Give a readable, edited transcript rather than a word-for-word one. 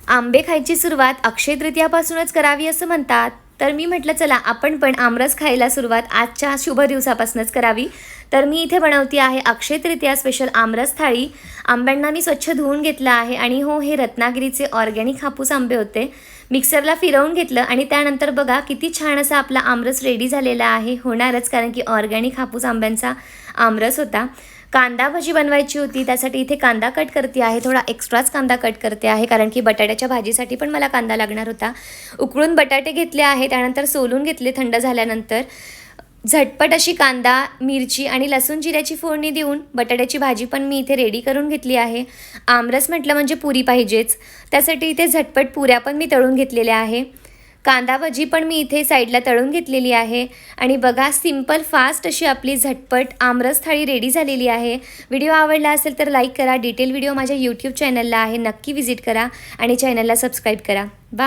आंबे खायची सुरुवात अक्षय तृतीयापासूनच करावी असं म्हणतात. तर मी म्हटलं चला आपण पण आमरस खायला सुरुवात आजच्या शुभ दिवसापासूनच करावी. तर मी इथे बनवते आहे अक्षय तृतीया स्पेशल आमरस थाळी. आंब्यांना मी स्वच्छ धुवून घेतलं आहे आणि हो, हे रत्नागिरीचे ऑर्गॅनिक हापूस आंबे होते. मिक्सरला फिरवून घेतलं आणि त्यानंतर बघा किती छान असा आपला आमरस रेडी झालेला आहे. होणारच, कारण की ऑर्गॅनिक हापूस आंब्यांचा आमरस होता. कांदा भजी बनवायची होती, त्यासाठी इथे कांदा कट करते आहे. थोडा एक्स्ट्राच कांदा कट करते आहे, कारण की बटाट्याच्या भाजीसाठी पण मला कांदा लागणार होता. उकळून बटाटे घेतले आहे, त्यानंतर सोलून घेतले थंड झाल्यानंतर. झटपट अशी कांदा, मिरची आणि लसूण जिऱ्याची फोडणी देऊन बटाट्याची भाजी पण मी इथे रेडी करून घेतली आहे. आमरस म्हटलं म्हणजे पुरी पाहिजेच, त्यासाठी इथे झटपट पुऱ्या पण मी तळून घेतलेल्या आहे. कांदा भजी पण मी इथे साईडला तळून घेतलेली आहे. आणि बघा, सिंपल फास्ट अशी आपली झटपट आमरस थाळी रेडी झालेली आहे. व्हिडिओ आवडला असेल तर लाईक करा. डिटेल व्हिडिओ माझ्या यूट्यूब चॅनलला आहे, नक्की व्हिजिट करा आणि चॅनलला सबस्क्राईब करा. बाय.